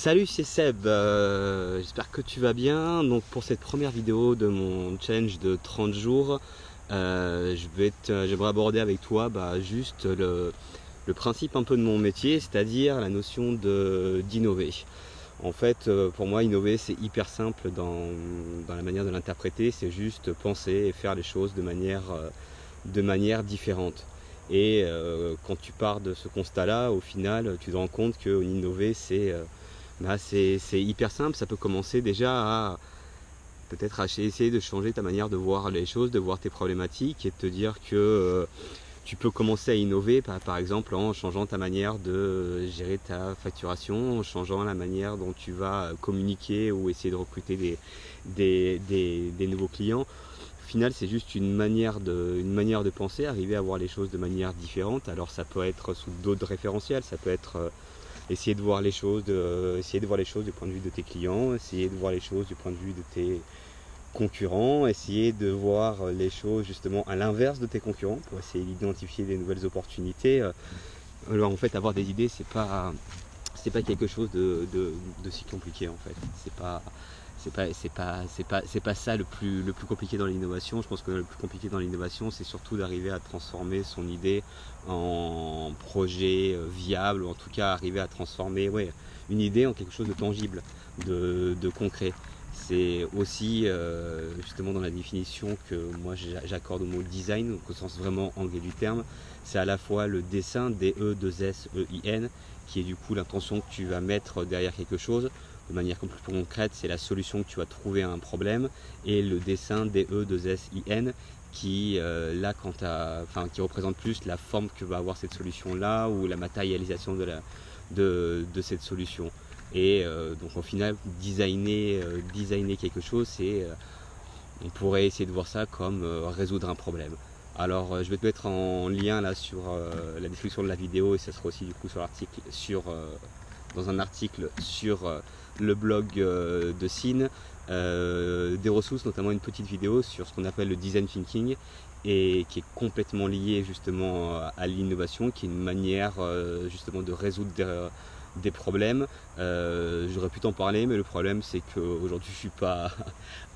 Salut, c'est Seb, j'espère que tu vas bien. Donc pour cette première vidéo de mon challenge de 30 jours, j'aimerais aborder avec toi juste le principe un peu de mon métier, c'est-à-dire la notion d'innover. En fait, pour moi, innover, c'est hyper simple dans la manière de l'interpréter, c'est juste penser et faire les choses de manière différente. Et quand tu pars de ce constat-là, au final, tu te rends compte que innover, c'est hyper simple. Ça peut commencer déjà à peut-être essayer de changer ta manière de voir les choses, de voir tes problématiques et de te dire que tu peux commencer à innover par exemple en changeant ta manière de gérer ta facturation, en changeant la manière dont tu vas communiquer ou essayer de recruter des nouveaux clients. Au final, c'est juste une manière de penser, arriver à voir les choses de manière différente. Alors ça peut être sous d'autres référentiels, ça peut être essayer de voir les choses du point de vue de tes clients, essayer de voir les choses du point de vue de tes concurrents, essayer de voir les choses justement à l'inverse de tes concurrents pour essayer d'identifier des nouvelles opportunités. Alors en fait, avoir des idées, c'est pas quelque chose de si compliqué en fait. C'est pas ça le plus compliqué dans l'innovation. Je pense que le plus compliqué dans l'innovation, c'est surtout d'arriver à transformer son idée en projet viable, ou en tout cas arriver à transformer une idée en quelque chose de tangible, de concret. C'est aussi justement dans la définition que moi j'accorde au mot design, au sens vraiment anglais du terme. C'est à la fois le dessin, D-E-2-S-E-I-N, qui est du coup l'intention que tu vas mettre derrière quelque chose. De manière plus concrète, c'est la solution que tu vas trouver à un problème, et le dessin D-E-2-S-I-N qui qui représente plus la forme que va avoir cette solution là ou la matérialisation de cette solution. Et donc au final, designer quelque chose, on pourrait essayer de voir ça comme résoudre un problème. Alors je vais te mettre en lien là sur la description de la vidéo, et ça sera aussi du coup sur l'article dans un article sur le blog de Cine, des ressources, notamment une petite vidéo sur ce qu'on appelle le design thinking, et qui est complètement lié justement à l'innovation, qui est une manière justement de résoudre des problèmes. J'aurais pu t'en parler, mais le problème c'est qu'aujourd'hui je suis pas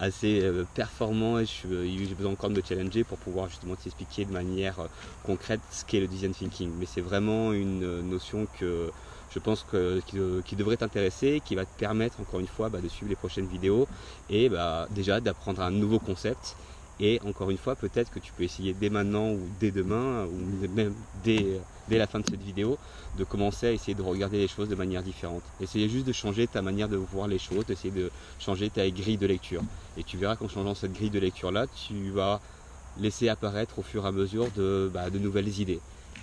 assez performant, et j'ai besoin encore de me challenger pour pouvoir justement t'expliquer de manière concrète ce qu'est le design thinking. Mais c'est vraiment une notion que je pense qui devrait t'intéresser, qui va te permettre encore une fois de suivre les prochaines vidéos et déjà d'apprendre un nouveau concept. Et encore une fois, peut-être que tu peux essayer dès maintenant ou dès demain ou même dès la fin de cette vidéo de commencer à essayer de regarder les choses de manière différente. Essayer juste de changer ta manière de voir les choses, d'essayer de changer ta grille de lecture. Et tu verras qu'en changeant cette grille de lecture là, tu vas laisser apparaître au fur et à mesure de nouvelles idées.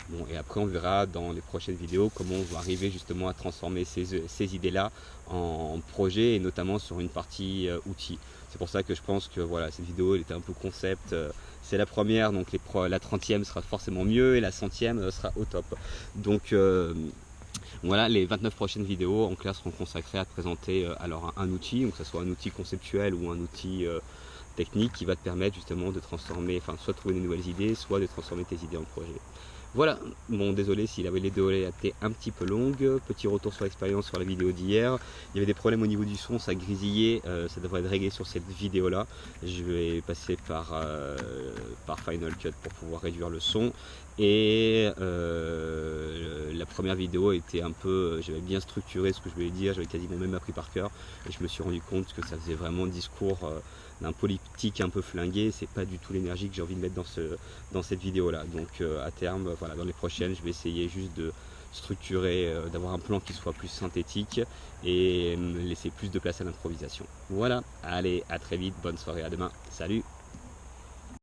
Bon, et après on verra dans les prochaines vidéos comment on va arriver justement à transformer ces idées-là en projet, et notamment sur une partie outils. C'est pour ça que je pense que voilà, cette vidéo elle était un peu concept. C'est la première, donc la 30e sera forcément mieux et la 100e sera au top. Donc voilà, les 29 prochaines vidéos en clair seront consacrées à te présenter alors un outil, donc que ce soit un outil conceptuel ou un outil technique qui va te permettre justement de transformer, soit de trouver des nouvelles idées, soit de transformer tes idées en projet. Voilà, bon désolé si la vidéo a été un petit peu longue, petit retour sur l'expérience sur la vidéo d'hier. Il y avait des problèmes au niveau du son, ça grésillait, ça devrait être réglé sur cette vidéo là. Je vais passer par Final Cut pour pouvoir réduire le son. Et la première vidéo était un peu, j'avais bien structuré ce que je voulais dire, j'avais quasiment même appris par cœur, et je me suis rendu compte que ça faisait vraiment discours d'un politique un peu flingué. C'est pas du tout l'énergie que j'ai envie de mettre dans cette vidéo là. Donc à terme, voilà, dans les prochaines, je vais essayer juste de structurer, d'avoir un plan qui soit plus synthétique et me laisser plus de place à l'improvisation. Voilà, allez, à très vite, bonne soirée, à demain, salut.